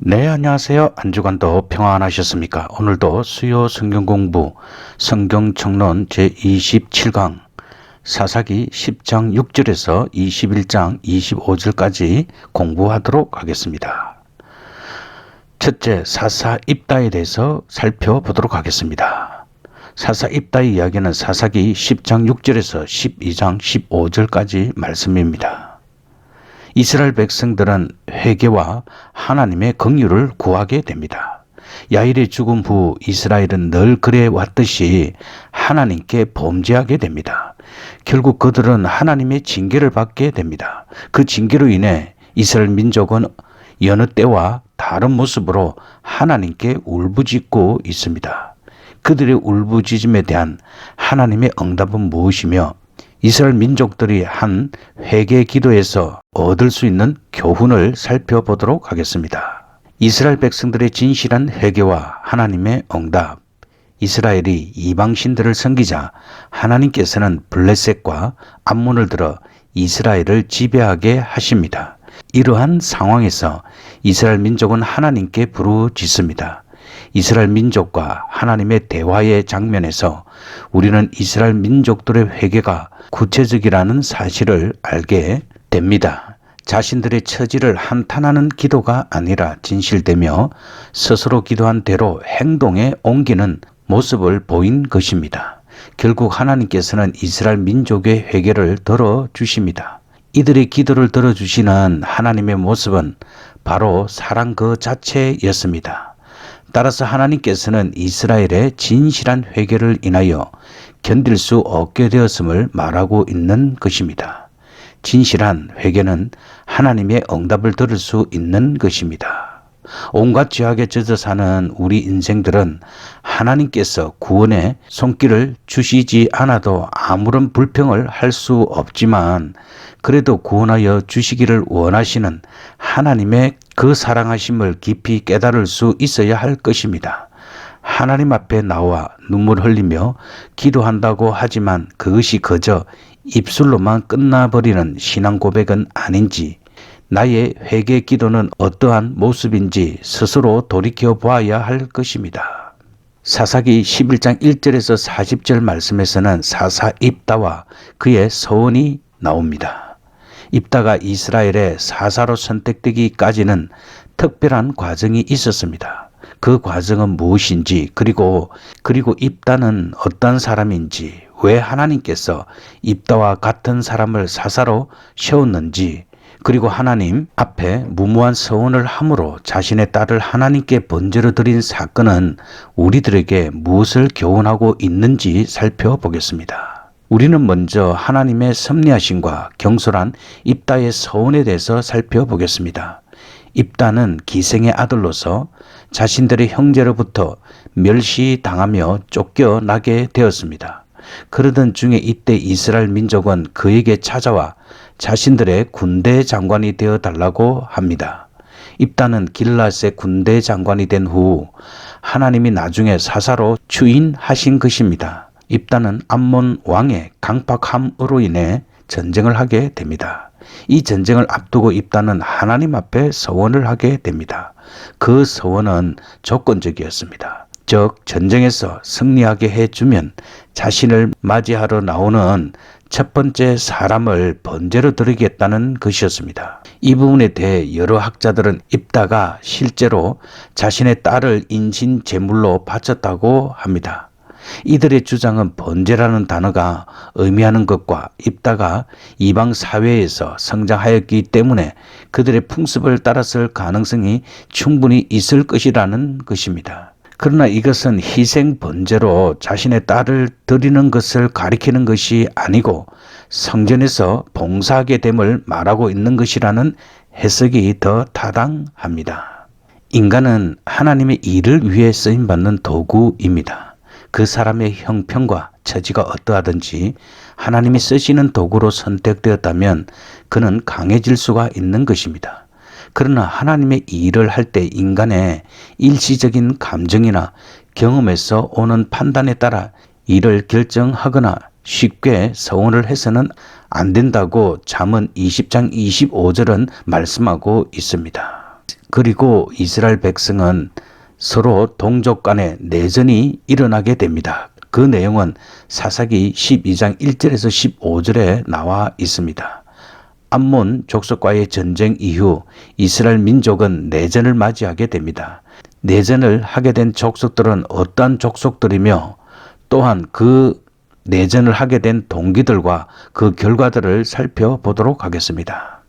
네, 안녕하세요. 한 주간도 평안하셨습니까? 오늘도 수요 성경 공부 성경 청론 제27강 사사기 10장 6절에서 21장 25절까지 공부하도록 하겠습니다. 첫째, 사사 입다에 대해서 살펴보도록 하겠습니다. 사사 입다의 이야기는 사사기 10장 6절에서 12장 15절까지 말씀입니다. 이스라엘 백성들은 회개와 하나님의 긍휼을 구하게 됩니다. 야일의 죽음 후 이스라엘은 늘 그래 왔듯이 하나님께 범죄하게 됩니다. 결국 그들은 하나님의 징계를 받게 됩니다. 그 징계로 인해 이스라엘 민족은 여느 때와 다른 모습으로 하나님께 울부짖고 있습니다. 그들의 울부짖음에 대한 하나님의 응답은 무엇이며 이스라엘 민족들이 한 회개 기도에서 얻을 수 있는 교훈을 살펴보도록 하겠습니다. 이스라엘 백성들의 진실한 회개와 하나님의 응답. 이스라엘이 이방신들을 섬기자 하나님께서는 블레셋과 암몬을 들어 이스라엘을 지배하게 하십니다. 이러한 상황에서 이스라엘 민족은 하나님께 부르짖습니다. 이스라엘 민족과 하나님의 대화의 장면에서 우리는 이스라엘 민족들의 회개가 구체적이라는 사실을 알게 됩니다. 자신들의 처지를 한탄하는 기도가 아니라 진실되며 스스로 기도한 대로 행동에 옮기는 모습을 보인 것입니다. 결국 하나님께서는 이스라엘 민족의 회개를 들어주십니다. 이들의 기도를 들어주시는 하나님의 모습은 바로 사랑 그 자체였습니다. 따라서 하나님께서는 이스라엘의 진실한 회개를 인하여 견딜 수 없게 되었음을 말하고 있는 것입니다. 진실한 회개는 하나님의 응답을 들을 수 있는 것입니다. 온갖 죄악에 젖어 사는 우리 인생들은 하나님께서 구원의 손길을 주시지 않아도 아무런 불평을 할 수 없지만 그래도 구원하여 주시기를 원하시는 하나님의 그 사랑하심을 깊이 깨달을 수 있어야 할 것입니다. 하나님 앞에 나와 눈물 흘리며 기도한다고 하지만 그것이 그저 입술로만 끝나버리는 신앙 고백은 아닌지, 나의 회개 기도는 어떠한 모습인지 스스로 돌이켜 보아야 할 것입니다. 사사기 11장 1절에서 40절 말씀에서는 사사 입다와 그의 서원이 나옵니다. 입다가 이스라엘의 사사로 선택되기까지는 특별한 과정이 있었습니다. 그 과정은 무엇인지 그리고 입다는 어떤 사람인지 왜 하나님께서 입다와 같은 사람을 사사로 세웠는지 그리고 하나님 앞에 무모한 서원을 함으로 자신의 딸을 하나님께 번제로 드린 사건은 우리들에게 무엇을 교훈하고 있는지 살펴보겠습니다. 우리는 먼저 하나님의 섭리하심과 경솔한 입다의 서원에 대해서 살펴보겠습니다. 입다는 기생의 아들로서 자신들의 형제로부터 멸시당하며 쫓겨나게 되었습니다. 그러던 중에 이때 이스라엘 민족은 그에게 찾아와 자신들의 군대 장관이 되어 달라고 합니다. 입다는 길앗의 군대 장관이 된 후 하나님이 나중에 사사로 추인하신 것입니다. 입다는 암몬 왕의 강팍함으로 인해 전쟁을 하게 됩니다. 이 전쟁을 앞두고 입다는 하나님 앞에 서원을 하게 됩니다. 그 서원은 조건적이었습니다. 즉 전쟁에서 승리하게 해주면 자신을 맞이하러 나오는 첫 번째 사람을 번제로 드리겠다는 것이었습니다. 이 부분에 대해 여러 학자들은 입다가 실제로 자신의 딸을 인신 제물로 바쳤다고 합니다. 이들의 주장은 번제라는 단어가 의미하는 것과 입다가 이방 사회에서 성장하였기 때문에 그들의 풍습을 따랐을 가능성이 충분히 있을 것이라는 것입니다. 그러나 이것은 희생 번제로 자신의 딸을 드리는 것을 가리키는 것이 아니고 성전에서 봉사하게 됨을 말하고 있는 것이라는 해석이 더 타당합니다. 인간은 하나님의 일을 위해 쓰임받는 도구입니다. 그 사람의 형편과 처지가 어떠하든지 하나님이 쓰시는 도구로 선택되었다면 그는 강해질 수가 있는 것입니다. 그러나 하나님의 일을 할 때 인간의 일시적인 감정이나 경험에서 오는 판단에 따라 일을 결정하거나 쉽게 서원을 해서는 안 된다고 잠언 20장 25절은 말씀하고 있습니다. 그리고 이스라엘 백성은 서로 동족 간의 내전이 일어나게 됩니다. 그 내용은 사사기 12장 1절에서 15절에 나와 있습니다. 암몬 족속과의 전쟁 이후 이스라엘 민족은 내전을 맞이하게 됩니다. 내전을 하게 된 족속들은 어떠한 족속들이며 또한 그 내전을 하게 된 동기들과 그 결과들을 살펴보도록 하겠습니다.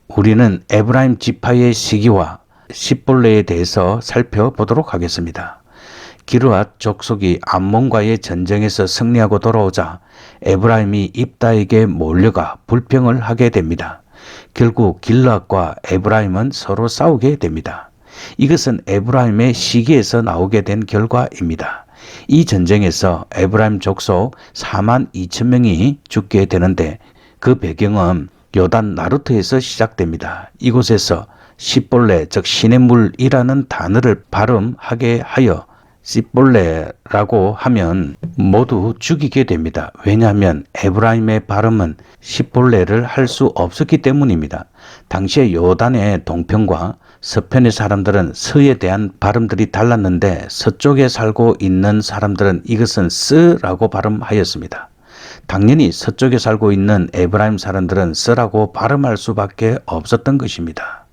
우리는 에브라임 지파의 시기와 십볼레에 대해서 살펴보도록 하겠습니다. 기르앗 족속이 암몬과의 전쟁에서 승리하고 돌아오자 에브라임이 입다에게 몰려가 불평을 하게 됩니다. 결국 길르앗과 에브라임은 서로 싸우게 됩니다. 이것은 에브라임의 시기에서 나오게 된 결과입니다. 이 전쟁에서 에브라임 족속 4만 2천 명이 죽게 되는데 그 배경은 요단 나루트에서 시작됩니다. 이곳에서 십볼레 즉 시냇물이라는 단어를 발음하게 하여 십볼레라고 하면 모두 죽이게 됩니다. 왜냐하면 에브라임의 발음은 십볼레를 할 수 없었기 때문입니다. 당시에 요단의 동편과 서편의 사람들은 서에 대한 발음들이 달랐는데 서쪽에 살고 있는 사람들은 이것은 스라고 발음하였습니다. 당연히 서쪽에 살고 있는 에브라임 사람들은 스라고 발음할 수밖에 없었던 것입니다.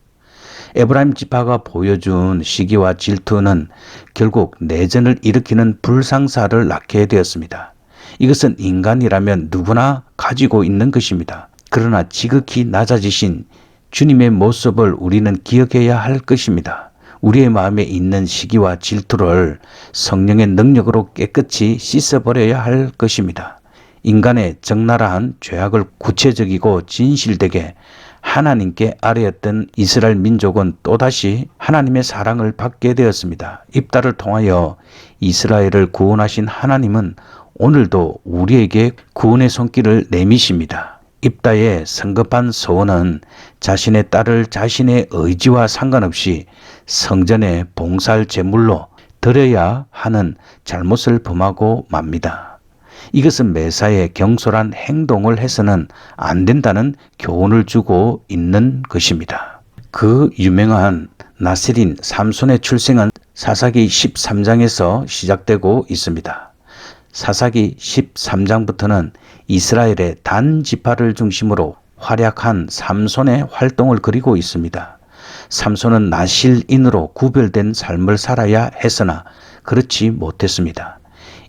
에브라임 지파가 보여준 시기와 질투는 결국 내전을 일으키는 불상사를 낳게 되었습니다. 이것은 인간이라면 누구나 가지고 있는 것입니다. 그러나 지극히 낮아지신 주님의 모습을 우리는 기억해야 할 것입니다. 우리의 마음에 있는 시기와 질투를 성령의 능력으로 깨끗이 씻어버려야 할 것입니다. 인간의 적나라한 죄악을 구체적이고 진실되게 하나님께 아뢰었던 이스라엘 민족은 또다시 하나님의 사랑을 받게 되었습니다. 입다를 통하여 이스라엘을 구원하신 하나님은 오늘도 우리에게 구원의 손길을 내미십니다. 입다의 성급한 소원은 자신의 딸을 자신의 의지와 상관없이 성전에 봉사할 제물로 드려야 하는 잘못을 범하고 맙니다. 이것은 매사에 경솔한 행동을 해서는 안 된다는 교훈을 주고 있는 것입니다. 그 유명한 나세린 삼손의 출생은 사사기 13장에서 시작되고 있습니다. 사사기 13장부터는 이스라엘의 단 지파를 중심으로 활약한 삼손의 활동을 그리고 있습니다. 삼손은 나실인으로 구별된 삶을 살아야 했으나 그렇지 못했습니다.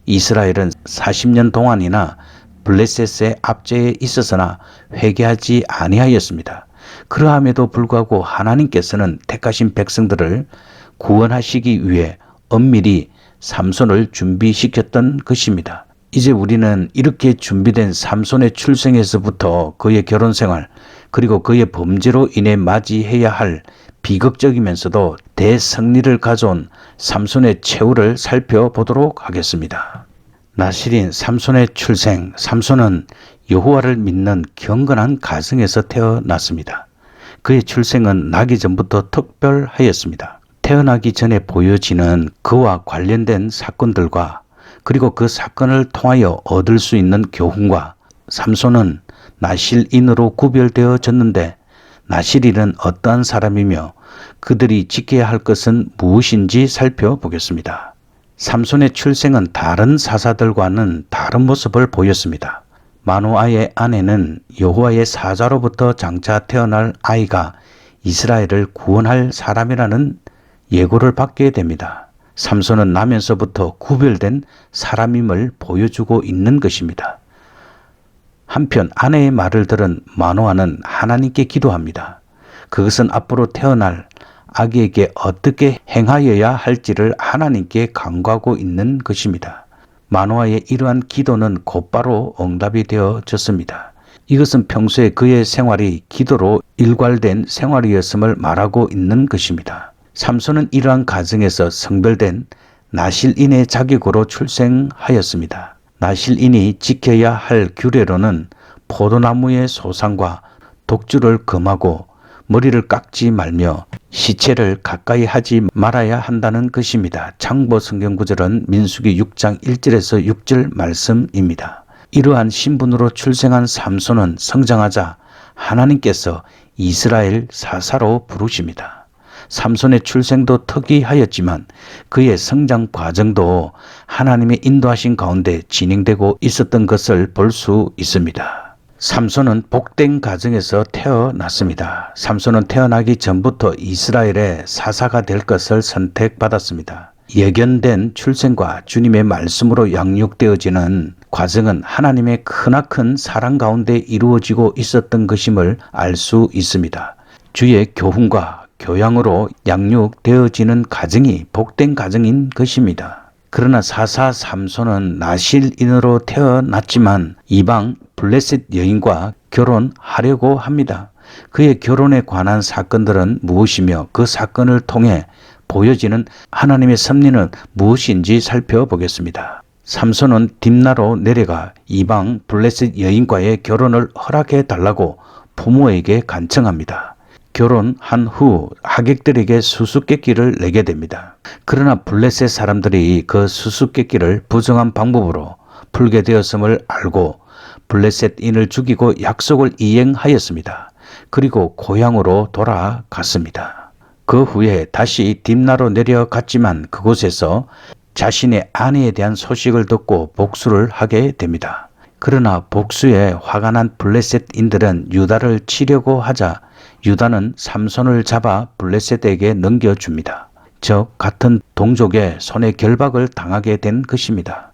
이스라엘은 40년 동안이나 블레셋의 압제에 있었으나 회개하지 아니하였습니다. 그러함에도 불구하고 하나님께서는 택하신 백성들을 구원하시기 위해 엄밀히 삼손을 준비시켰던 것입니다. 이제 우리는 이렇게 준비된 삼손의 출생에서부터 그의 결혼생활 그리고 그의 범죄로 인해 맞이해야 할 비극적이면서도 대승리를 가져온 삼손의 최후를 살펴보도록 하겠습니다. 나실인 삼손의 출생. 삼손은 여호와를 믿는 경건한 가정에서 태어났습니다. 그의 출생은 나기 전부터 특별하였습니다. 태어나기 전에 보여지는 그와 관련된 사건들과 그리고 그 사건을 통하여 얻을 수 있는 교훈과 삼손은 나실인으로 구별되어졌는데 나실인은 어떠한 사람이며 그들이 지켜야 할 것은 무엇인지 살펴보겠습니다. 삼손의 출생은 다른 사사들과는 다른 모습을 보였습니다. 마노아의 아내는 여호와의 사자로부터 장차 태어날 아이가 이스라엘을 구원할 사람이라는 예고를 받게 됩니다. 삼손은 나면서부터 구별된 사람임을 보여주고 있는 것입니다. 한편 아내의 말을 들은 마노아는 하나님께 기도합니다. 그것은 앞으로 태어날 아기에게 어떻게 행하여야 할지를 하나님께 간구하고 있는 것입니다. 마노아의 이러한 기도는 곧바로 응답이 되어졌습니다. 이것은 평소에 그의 생활이 기도로 일괄된 생활이었음을 말하고 있는 것입니다. 삼손은 이러한 가정에서 성별된 나실인의 자격으로 출생하였습니다. 나실인이 지켜야 할 규례로는 포도나무의 소상과 독주를 금하고 머리를 깎지 말며 시체를 가까이 하지 말아야 한다는 것입니다. 참고 성경 구절은 민수기 6장 1절에서 6절 말씀입니다. 이러한 신분으로 출생한 삼손은 성장하자 하나님께서 이스라엘 사사로 부르십니다. 삼손의 출생도 특이하였지만 그의 성장 과정도 하나님의 인도하신 가운데 진행되고 있었던 것을 볼 수 있습니다. 삼손은 복된 가정에서 태어났습니다. 삼손은 태어나기 전부터 이스라엘의 사사가 될 것을 선택받았습니다. 예견된 출생과 주님의 말씀으로 양육되어지는 과정은 하나님의 크나큰 사랑 가운데 이루어지고 있었던 것임을 알 수 있습니다. 주의 교훈과 교양으로 양육되어지는 가정이 복된 가정인 것입니다. 그러나 사사 삼손은 나실인으로 태어났지만 이방 블레셋 여인과 결혼하려고 합니다. 그의 결혼에 관한 사건들은 무엇이며 그 사건을 통해 보여지는 하나님의 섭리는 무엇인지 살펴보겠습니다. 삼손은 딥나로 내려가 이방 블레셋 여인과의 결혼을 허락해 달라고 부모에게 간청합니다. 결혼한 후 하객들에게 수수께끼를 내게 됩니다. 그러나 블레셋 사람들이 그 수수께끼를 부정한 방법으로 풀게 되었음을 알고 블레셋인을 죽이고 약속을 이행하였습니다. 그리고 고향으로 돌아갔습니다. 그 후에 다시 딥나로 내려갔지만 그곳에서 자신의 아내에 대한 소식을 듣고 복수를 하게 됩니다. 그러나 복수에 화가 난 블레셋인들은 유다를 치려고 하자 유다는 삼손을 잡아 블레셋에게 넘겨줍니다. 즉 같은 동족의 손에 결박을 당하게 된 것입니다.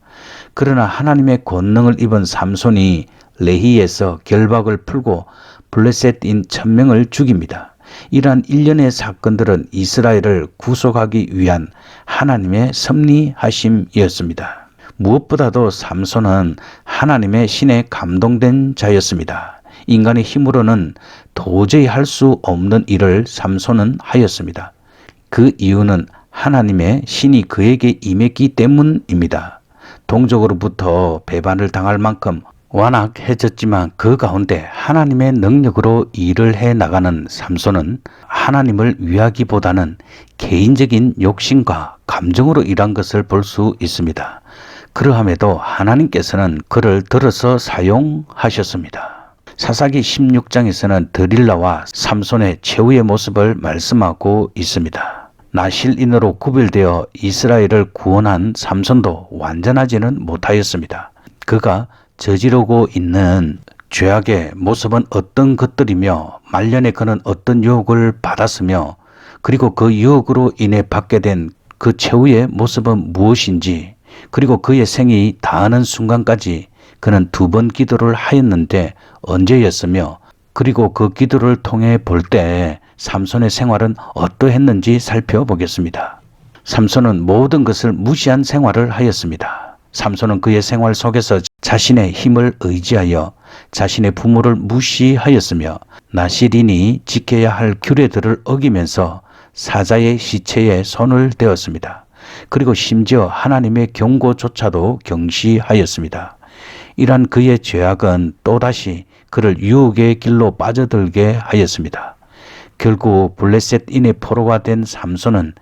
그러나 하나님의 권능을 입은 삼손이 레히에서 결박을 풀고 블레셋인 1000명을 죽입니다. 이러한 일련의 사건들은 이스라엘을 구속하기 위한 하나님의 섭리하심이었습니다. 무엇보다도 삼손은 하나님의 신에 감동된 자였습니다. 인간의 힘으로는 도저히 할 수 없는 일을 삼손은 하였습니다. 그 이유는 하나님의 신이 그에게 임했기 때문입니다. 동족으로부터 배반을 당할 만큼 완악해졌지만 그 가운데 하나님의 능력으로 일을 해 나가는 삼손은 하나님을 위하기보다는 개인적인 욕심과 감정으로 일한 것을 볼 수 있습니다. 그러함에도 하나님께서는 그를 들어서 사용하셨습니다. 사사기 16장에서는 드릴라와 삼손의 최후의 모습을 말씀하고 있습니다. 나실인으로 구별되어 이스라엘을 구원한 삼손도 완전하지는 못하였습니다. 그가 저지르고 있는 죄악의 모습은 어떤 것들이며 말년에 그는 어떤 유혹을 받았으며 그리고 그 유혹으로 인해 받게 된 그 최후의 모습은 무엇인지 그리고 그의 생이 다하는 순간까지 그는 2번 기도를 하였는데 언제였으며 그리고 그 기도를 통해 볼 때 삼손의 생활은 어떠했는지 살펴보겠습니다. 삼손은 모든 것을 무시한 생활을 하였습니다. 삼손은 그의 생활 속에서 자신의 힘을 의지하여 자신의 부모를 무시하였으며 나실인이 지켜야 할 규례들을 어기면서 사자의 시체에 손을 대었습니다. 그리고 심지어 하나님의 경고조차도 경시하였습니다. 이러한 그의 죄악은 또다시 그를 유혹의 길로 빠져들게 하였습니다. 결국 블레셋인의 포로가 된 삼손은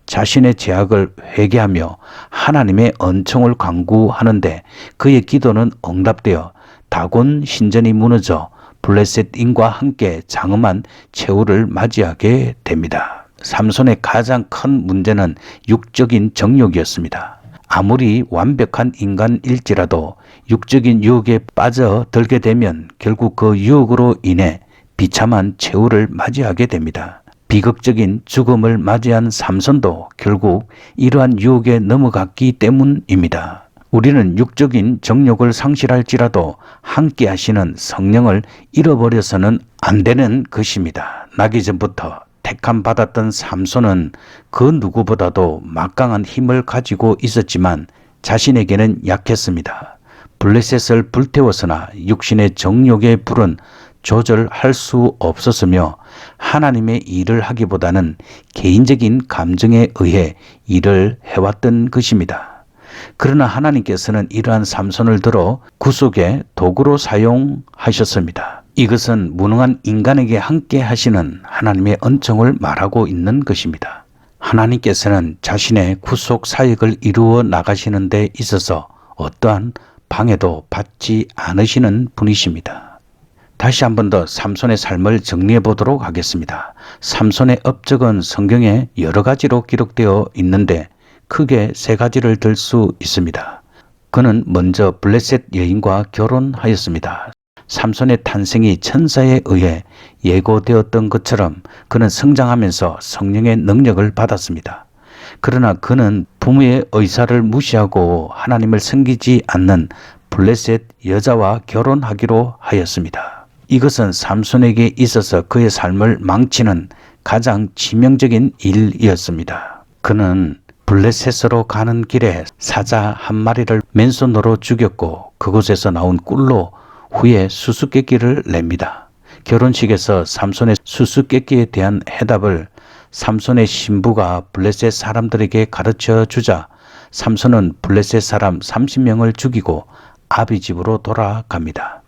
자신의 죄악을 회개하며 하나님의 은총을 간구하는데 그의 기도는 응답되어 다곤 신전이 무너져 블레셋인과 함께 장엄한 최후를 맞이하게 됩니다. 삼손의 가장 큰 문제는 육적인 정욕이었습니다. 아무리 완벽한 인간일지라도 육적인 유혹에 빠져들게 되면 결국 그 유혹으로 인해 비참한 최후를 맞이하게 됩니다. 비극적인 죽음을 맞이한 삼손도 결국 이러한 유혹에 넘어갔기 때문입니다. 우리는 육적인 정욕을 상실할지라도 함께 하시는 성령을 잃어버려서는 안 되는 것입니다. 나기 전부터 택함 받았던 삼손은 그 누구보다도 막강한 힘을 가지고 있었지만 자신에게는 약했습니다. 블레셋을 불태웠으나 육신의 정욕의 불은 조절할 수 없었으며 하나님의 일을 하기보다는 개인적인 감정에 의해 일을 해왔던 것입니다. 그러나 하나님께서는 이러한 삼손을 들어 구속의 도구로 사용하셨습니다. 이것은 무능한 인간에게 함께 하시는 하나님의 은총을 말하고 있는 것입니다. 하나님께서는 자신의 구속 사역을 이루어 나가시는 데 있어서 어떠한 방해도 받지 않으시는 분이십니다. 다시 한 번 더 삼손의 삶을 정리해 보도록 하겠습니다. 삼손의 업적은 성경에 여러 가지로 기록되어 있는데 크게 세 가지를 들 수 있습니다. 그는 먼저 블레셋 여인과 결혼하였습니다. 삼손의 탄생이 천사에 의해 예고되었던 것처럼 그는 성장하면서 성령의 능력을 받았습니다. 그러나 그는 부모의 의사를 무시하고 하나님을 섬기지 않는 블레셋 여자와 결혼하기로 하였습니다. 이것은 삼손에게 있어서 그의 삶을 망치는 가장 치명적인 일이었습니다. 그는 블레셋으로 가는 길에 사자 한 마리를 맨손으로 죽였고 그곳에서 나온 꿀로 후에 수수께끼를 냅니다. 결혼식에서 삼손의 수수께끼에 대한 해답을 삼손의 신부가 블레셋 사람들에게 가르쳐 주자 삼손은 블레셋 사람 30명을 죽이고 아비 집으로 돌아갑니다.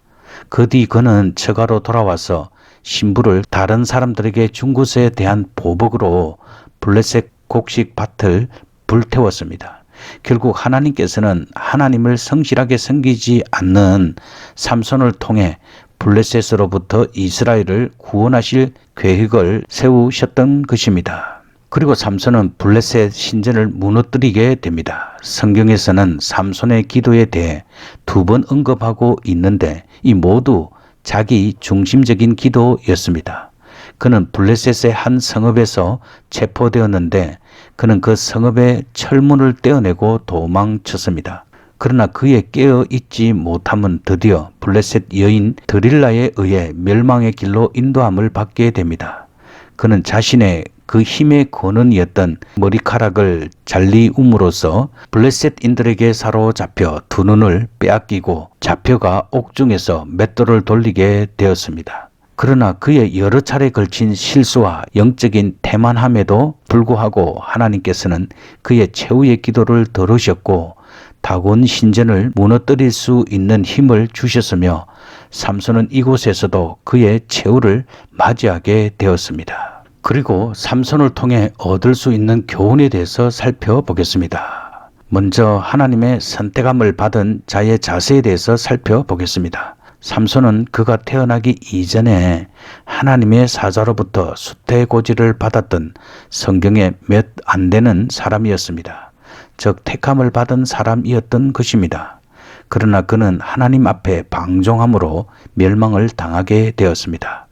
그 뒤 그는 처가로 돌아와서 신부를 다른 사람들에게 준 것에 대한 보복으로 블레셋 곡식 밭을 불태웠습니다. 결국 하나님께서는 하나님을 성실하게 섬기지 않는 삼손을 통해 블레셋으로부터 이스라엘을 구원하실 계획을 세우셨던 것입니다. 그리고 삼손은 블레셋 신전을 무너뜨리게 됩니다. 성경에서는 삼손의 기도에 대해 2번 언급하고 있는데 이 모두 자기 중심적인 기도였습니다. 그는 블레셋의 한 성읍에서 체포되었는데 그는 그 성읍의 철문을 떼어내고 도망쳤습니다. 그러나 그의 깨어있지 못함은 드디어 블레셋 여인 드릴라에 의해 멸망의 길로 인도함을 받게 됩니다. 그는 자신의 그 힘의 근원이었던 머리카락을 잘리움으로써 블레셋인들에게 사로잡혀 2눈을 빼앗기고 잡혀가 옥중에서 맷돌을 돌리게 되었습니다. 그러나 그의 여러 차례 걸친 실수와 영적인 태만함에도 불구하고 하나님께서는 그의 최후의 기도를 들으셨고 다곤 신전을 무너뜨릴 수 있는 힘을 주셨으며 삼손은 이곳에서도 그의 최후를 맞이하게 되었습니다. 그리고 삼손을 통해 얻을 수 있는 교훈에 대해서 살펴보겠습니다. 먼저 하나님의 선택함을 받은 자의 자세에 대해서 살펴보겠습니다. 삼손은 그가 태어나기 이전에 하나님의 사자로부터 수태고지를 받았던 성경에 몇 안 되는 사람이었습니다. 즉 택함을 받은 사람이었던 것입니다. 그러나 그는 하나님 앞에 방종함으로 멸망을 당하게 되었습니다.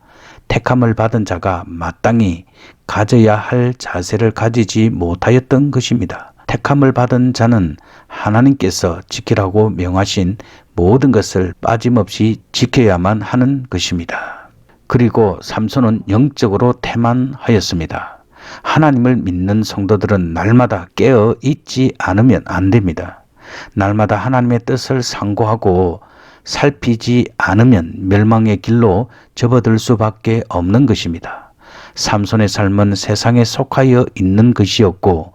택함을 받은 자가 마땅히 가져야 할 자세를 가지지 못하였던 것입니다. 택함을 받은 자는 하나님께서 지키라고 명하신 모든 것을 빠짐없이 지켜야만 하는 것입니다. 그리고 삼손은 영적으로 태만하였습니다. 하나님을 믿는 성도들은 날마다 깨어 있지 않으면 안 됩니다. 날마다 하나님의 뜻을 상고하고 살피지 않으면 멸망의 길로 접어들 수밖에 없는 것입니다. 삼손의 삶은 세상에 속하여 있는 것이었고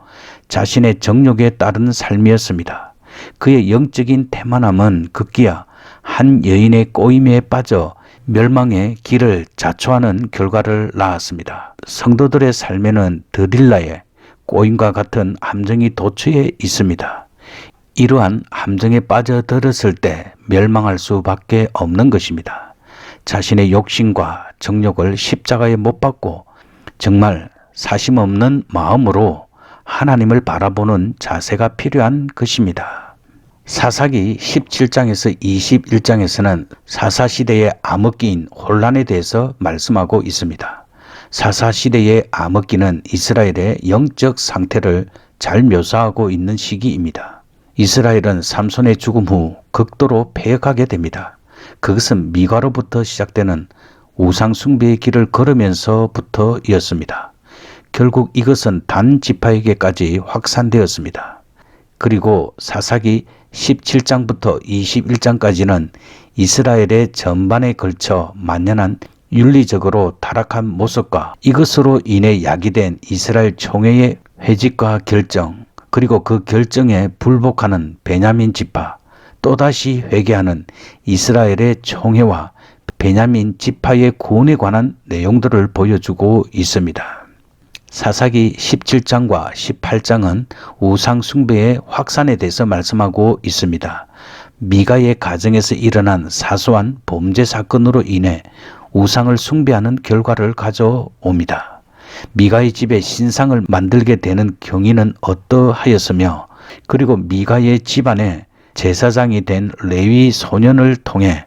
자신의 정욕에 따른 삶이었습니다. 그의 영적인 태만함은 급기야 한 여인의 꼬임에 빠져 멸망의 길을 자초하는 결과를 낳았습니다. 성도들의 삶에는 드릴라의 꼬임과 같은 함정이 도처에 있습니다. 이러한 함정에 빠져들었을 때 멸망할 수밖에 없는 것입니다. 자신의 욕심과 정욕을 십자가에 못 박고 정말 사심 없는 마음으로 하나님을 바라보는 자세가 필요한 것입니다. 사사기 17장에서 21장에서는 사사시대의 암흑기인 혼란에 대해서 말씀하고 있습니다. 사사시대의 암흑기는 이스라엘의 영적 상태를 잘 묘사하고 있는 시기입니다. 이스라엘은 삼손의 죽음 후 극도로 패역하게 됩니다. 그것은 미가로부터 시작되는 우상 숭배의 길을 걸으면서부터였습니다. 결국 이것은 단 지파에게까지 확산되었습니다. 그리고 사사기 17장부터 21장까지는 이스라엘의 전반에 걸쳐 만연한 윤리적으로 타락한 모습과 이것으로 인해 야기된 이스라엘 총회의 회직과 결정, 그리고 그 결정에 불복하는 베냐민 지파, 또다시 회개하는 이스라엘의 총회와 베냐민 지파의 구원에 관한 내용들을 보여주고 있습니다. 사사기 17장과 18장은 우상 숭배의 확산에 대해서 말씀하고 있습니다. 미가의 가정에서 일어난 사소한 범죄 사건으로 인해 우상을 숭배하는 결과를 가져옵니다. 미가의 집에 신상을 만들게 되는 경위는 어떠하였으며, 그리고 미가의 집안에 제사장이 된 레위 소년을 통해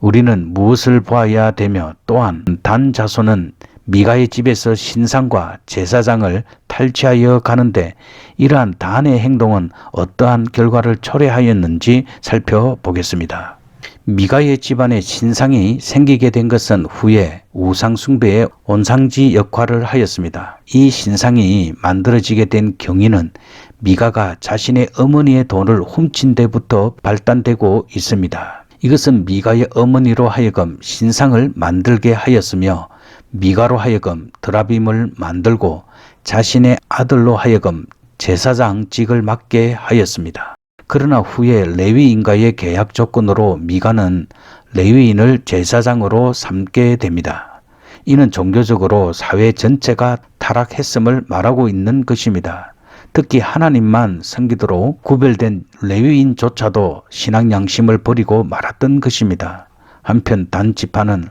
우리는 무엇을 보아야 되며, 또한 단 자손은 미가의 집에서 신상과 제사장을 탈취하여 가는데 이러한 단의 행동은 어떠한 결과를 초래하였는지 살펴보겠습니다. 미가의 집안에 신상이 생기게 된 것은 후에 우상 숭배의 온상지 역할을 하였습니다. 이 신상이 만들어지게 된 경위는 미가가 자신의 어머니의 돈을 훔친 데부터 발단되고 있습니다. 이것은 미가의 어머니로 하여금 신상을 만들게 하였으며, 미가로 하여금 드라빔을 만들고 자신의 아들로 하여금 제사장직을 맡게 하였습니다. 그러나 후에 레위인과의 계약 조건으로 미가는 레위인을 제사장으로 삼게 됩니다. 이는 종교적으로 사회 전체가 타락했음을 말하고 있는 것입니다. 특히 하나님만 섬기도록 구별된 레위인조차도 신앙 양심을 버리고 말았던 것입니다. 한편 단 지파는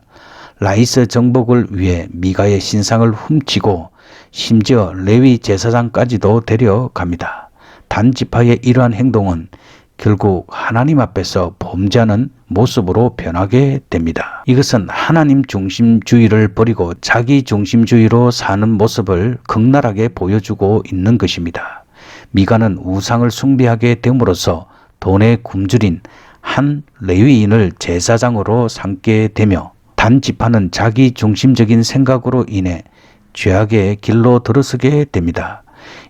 라이스 정복을 위해 미가의 신상을 훔치고 심지어 레위 제사장까지도 데려갑니다. 단 지파의 이러한 행동은 결국 하나님 앞에서 범죄하는 모습으로 변하게 됩니다. 이것은 하나님 중심주의를 버리고 자기 중심주의로 사는 모습을 극렬하게 보여주고 있는 것입니다. 미가는 우상을 숭배하게 됨으로써 돈에 굶주린 한 레위인을 제사장으로 삼게 되며, 단 지파는 자기 중심적인 생각으로 인해 죄악의 길로 들어서게 됩니다.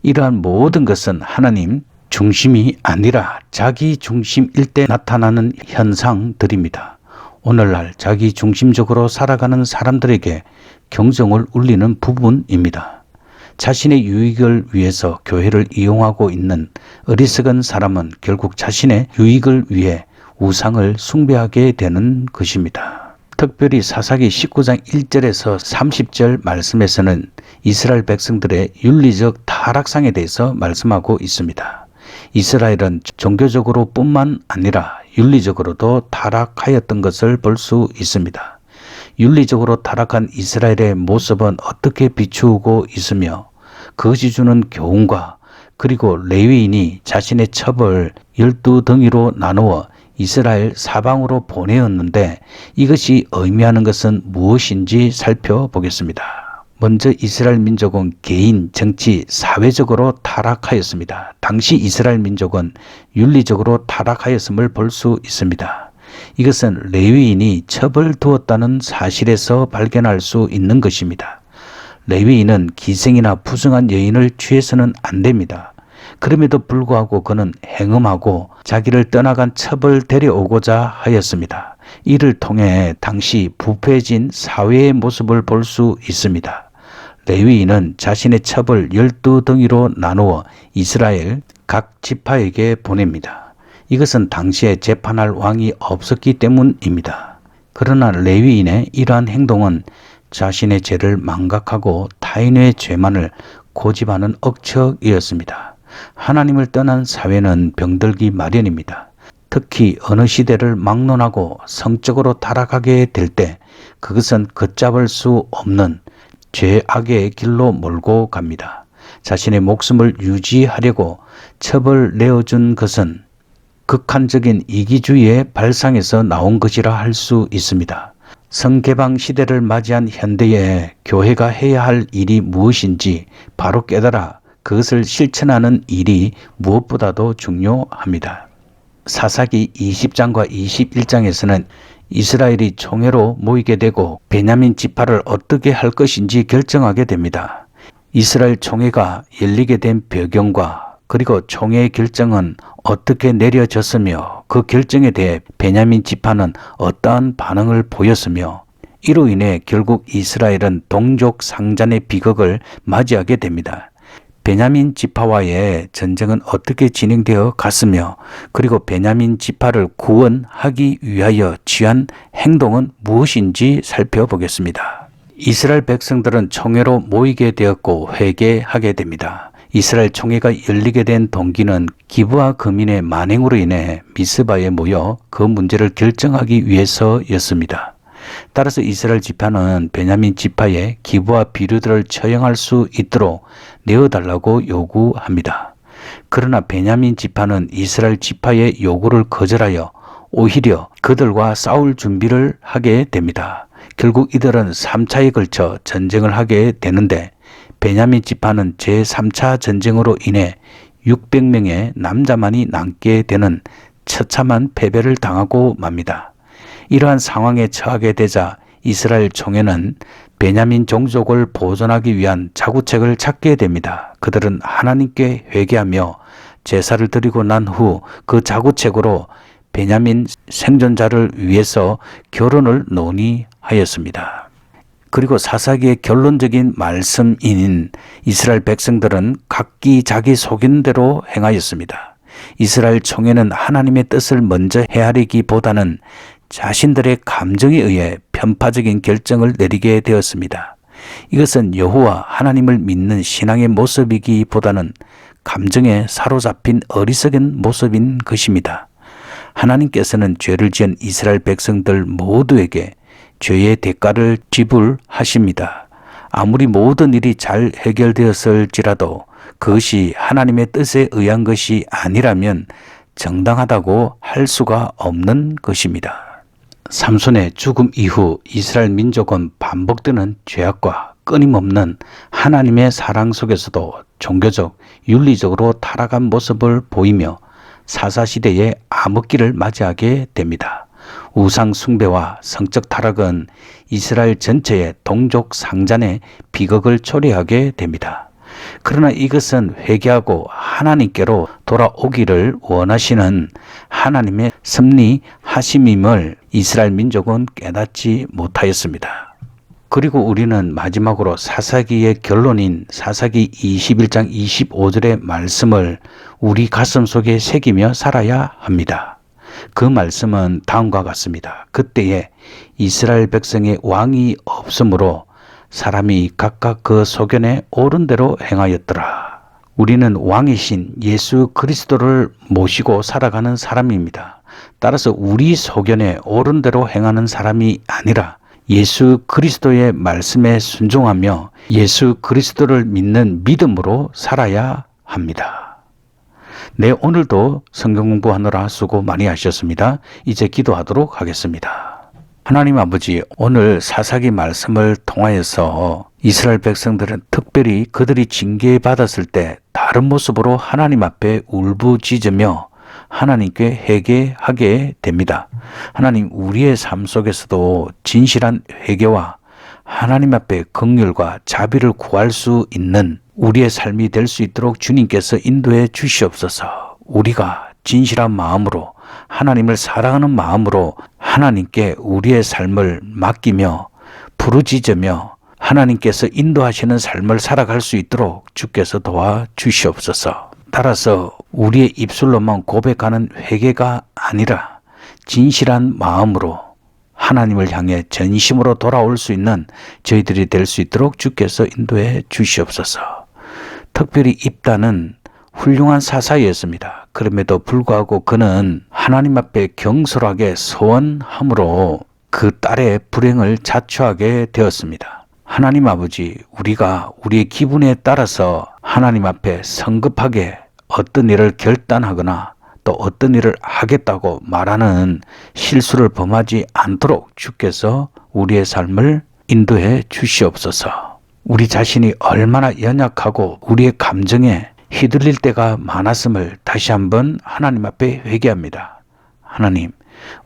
이러한 모든 것은 하나님 중심이 아니라 자기 중심일 때 나타나는 현상들입니다. 오늘날 자기 중심적으로 살아가는 사람들에게 경종을 울리는 부분입니다. 자신의 유익을 위해서 교회를 이용하고 있는 어리석은 사람은 결국 자신의 유익을 위해 우상을 숭배하게 되는 것입니다. 특별히 사사기 19장 1절에서 30절 말씀에서는 이스라엘 백성들의 윤리적 타락상에 대해서 말씀하고 있습니다. 이스라엘은 종교적으로 뿐만 아니라 윤리적으로도 타락하였던 것을 볼 수 있습니다. 윤리적으로 타락한 이스라엘의 모습은 어떻게 비추고 있으며, 그것이 주는 교훈과, 그리고 레위인이 자신의 첩을 12덩이로 나누어 이스라엘 사방으로 보내었는데 이것이 의미하는 것은 무엇인지 살펴보겠습니다. 먼저 이스라엘 민족은 개인, 정치, 사회적으로 타락하였습니다. 당시 이스라엘 민족은 윤리적으로 타락하였음을 볼 수 있습니다. 이것은 레위인이 첩을 두었다는 사실에서 발견할 수 있는 것입니다. 레위인은 기생이나 부정한 여인을 취해서는 안 됩니다. 그럼에도 불구하고 그는 행음하고 자기를 떠나간 첩을 데려오고자 하였습니다. 이를 통해 당시 부패해진 사회의 모습을 볼 수 있습니다. 레위인은 자신의 첩을 12덩이로 나누어 이스라엘 각 지파에게 보냅니다. 이것은 당시에 재판할 왕이 없었기 때문입니다. 그러나 레위인의 이러한 행동은 자신의 죄를 망각하고 타인의 죄만을 고집하는 억척이었습니다. 하나님을 떠난 사회는 병들기 마련입니다. 특히 어느 시대를 막론하고 성적으로 타락하게 될 때 그것은 걷잡을 수 없는 죄악의 길로 몰고 갑니다. 자신의 목숨을 유지하려고 첩을 내어준 것은 극한적인 이기주의의 발상에서 나온 것이라 할 수 있습니다. 성개방 시대를 맞이한 현대에 교회가 해야 할 일이 무엇인지 바로 깨달아 그것을 실천하는 일이 무엇보다도 중요합니다. 사사기 20장과 21장에서는 이스라엘이 총회로 모이게 되고 베냐민 지파를 어떻게 할 것인지 결정하게 됩니다. 이스라엘 총회가 열리게 된 배경과 그리고 총회의 결정은 어떻게 내려졌으며 그 결정에 대해 베냐민 지파는 어떠한 반응을 보였으며 이로 인해 결국 이스라엘은 동족 상잔의 비극을 맞이하게 됩니다. 베냐민 지파와의 전쟁은 어떻게 진행되어 갔으며 그리고 베냐민 지파를 구원하기 위하여 취한 행동은 무엇인지 살펴보겠습니다. 이스라엘 백성들은 총회로 모이게 되었고 회개하게 됩니다. 이스라엘 총회가 열리게 된 동기는 기브아 거민의 만행으로 인해 미스바에 모여 그 문제를 결정하기 위해서였습니다. 따라서 이스라엘 지파는 베냐민 지파에 기브아 비류들을 처형할 수 있도록 내어달라고 요구합니다. 그러나 베냐민 지파는 이스라엘 지파의 요구를 거절하여 오히려 그들과 싸울 준비를 하게 됩니다. 결국 이들은 3차에 걸쳐 전쟁을 하게 되는데 베냐민 지파는 제3차 전쟁으로 인해 600명의 남자만이 남게 되는 처참한 패배를 당하고 맙니다. 이러한 상황에 처하게 되자 이스라엘 총회는 베냐민 종족을 보존하기 위한 자구책을 찾게 됩니다. 그들은 하나님께 회개하며 제사를 드리고 난 후 그 자구책으로 베냐민 생존자를 위해서 결혼을 논의하였습니다. 그리고 사사기의 결론적인 말씀인 이스라엘 백성들은 각기 자기 속이는 대로 행하였습니다. 이스라엘 총회는 하나님의 뜻을 먼저 헤아리기보다는 자신들의 감정에 의해 편파적인 결정을 내리게 되었습니다. 이것은 여호와 하나님을 믿는 신앙의 모습이기보다는 감정에 사로잡힌 어리석은 모습인 것입니다. 하나님께서는 죄를 지은 이스라엘 백성들 모두에게 죄의 대가를 지불하십니다. 아무리 모든 일이 잘 해결되었을지라도 그것이 하나님의 뜻에 의한 것이 아니라면 정당하다고 할 수가 없는 것입니다. 삼손의 죽음 이후 이스라엘 민족은 반복되는 죄악과 끊임없는 하나님의 사랑 속에서도 종교적, 윤리적으로 타락한 모습을 보이며 사사시대의 암흑기를 맞이하게 됩니다. 우상 숭배와 성적 타락은 이스라엘 전체의 동족 상잔의 비극을 초래하게 됩니다. 그러나 이것은 회개하고 하나님께로 돌아오기를 원하시는 하나님의 섭리하심임을 이스라엘 민족은 깨닫지 못하였습니다. 그리고 우리는 마지막으로 사사기의 결론인 사사기 21장 25절의 말씀을 우리 가슴 속에 새기며 살아야 합니다. 그 말씀은 다음과 같습니다. 그때에 이스라엘 백성의 왕이 없으므로 사람이 각각 그 소견에 옳은 대로 행하였더라. 우리는 왕이신 예수 그리스도를 모시고 살아가는 사람입니다. 따라서 우리 소견에 옳은 대로 행하는 사람이 아니라 예수 그리스도의 말씀에 순종하며 예수 그리스도를 믿는 믿음으로 살아야 합니다. 네, 오늘도 성경 공부하느라 수고 많이 하셨습니다. 이제 기도하도록 하겠습니다. 하나님 아버지, 오늘 사사기 말씀을 통하여서 이스라엘 백성들은 특별히 그들이 징계받았을 때 다른 모습으로 하나님 앞에 울부짖으며 하나님께 회개하게 됩니다. 하나님, 우리의 삶 속에서도 진실한 회개와 하나님 앞에 긍휼과 자비를 구할 수 있는 우리의 삶이 될 수 있도록 주님께서 인도해 주시옵소서. 우리가 진실한 마음으로 하나님을 사랑하는 마음으로 하나님께 우리의 삶을 맡기며 부르짖으며 하나님께서 인도하시는 삶을 살아갈 수 있도록 주께서 도와주시옵소서. 따라서 우리의 입술로만 고백하는 회개가 아니라 진실한 마음으로 하나님을 향해 전심으로 돌아올 수 있는 저희들이 될 수 있도록 주께서 인도해 주시옵소서. 특별히 입다는 훌륭한 사사였습니다. 그럼에도 불구하고 그는 하나님 앞에 경솔하게 서원함으로 그 딸의 불행을 자초하게 되었습니다. 하나님 아버지, 우리가 우리의 기분에 따라서 하나님 앞에 성급하게 어떤 일을 결단하거나 또 어떤 일을 하겠다고 말하는 실수를 범하지 않도록 주께서 우리의 삶을 인도해 주시옵소서. 우리 자신이 얼마나 연약하고 우리의 감정에 휘둘릴 때가 많았음을 다시 한번 하나님 앞에 회개합니다. 하나님,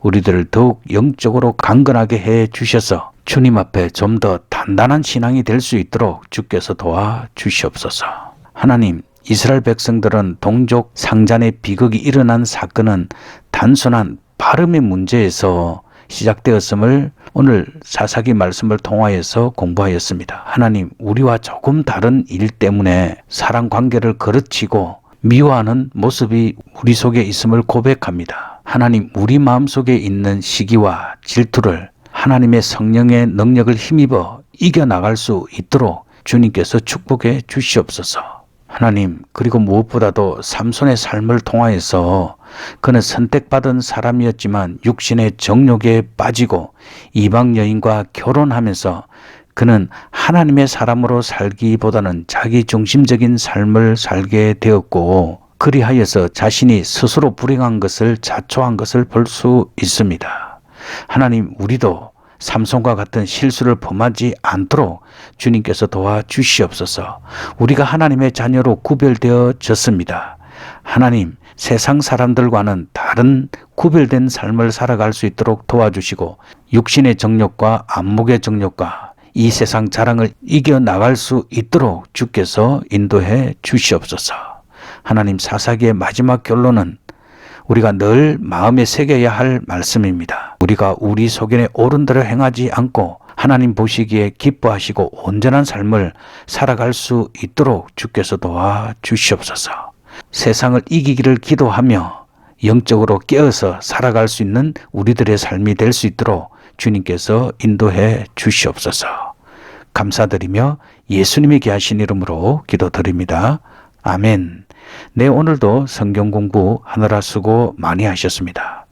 우리들을 더욱 영적으로 강건하게 해 주셔서 주님 앞에 좀 더 단단한 신앙이 될 수 있도록 주께서 도와주시옵소서. 하나님, 이스라엘 백성들은 동족 상잔의 비극이 일어난 사건은 단순한 발음의 문제에서 시작되었음을 오늘 사사기 말씀을 통하여서 공부하였습니다. 하나님, 우리와 조금 다른 일 때문에 사랑 관계를 거르치고 미워하는 모습이 우리 속에 있음을 고백합니다. 하나님, 우리 마음속에 있는 시기와 질투를 하나님의 성령의 능력을 힘입어 이겨나갈 수 있도록 주님께서 축복해 주시옵소서. 하나님, 그리고 무엇보다도 삼손의 삶을 통하여서 그는 선택받은 사람이었지만 육신의 정욕에 빠지고 이방 여인과 결혼하면서 그는 하나님의 사람으로 살기보다는 자기중심적인 삶을 살게 되었고, 그리하여서 자신이 스스로 불행한 것을 자초한 것을 볼 수 있습니다. 하나님, 우리도 삼손과 같은 실수를 범하지 않도록 주님께서 도와주시옵소서. 우리가 하나님의 자녀로 구별되어졌습니다. 하나님, 세상 사람들과는 다른 구별된 삶을 살아갈 수 있도록 도와주시고, 육신의 정욕과 안목의 정욕과 이 세상 자랑을 이겨나갈 수 있도록 주께서 인도해 주시옵소서. 하나님, 사사기의 마지막 결론은 우리가 늘 마음에 새겨야 할 말씀입니다. 우리가 우리 소견에 옳은 대로 행하지 않고 하나님 보시기에 기뻐하시고 온전한 삶을 살아갈 수 있도록 주께서 도와주시옵소서. 세상을 이기기를 기도하며 영적으로 깨어서 살아갈 수 있는 우리들의 삶이 될 수 있도록 주님께서 인도해 주시옵소서. 감사드리며 예수님이 귀하신 이름으로 기도드립니다. 아멘. 네, 오늘도 성경 공부하느라 수고 많이 하셨습니다.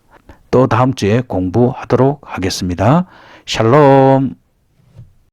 또 다음 주에 공부하도록 하겠습니다. 샬롬.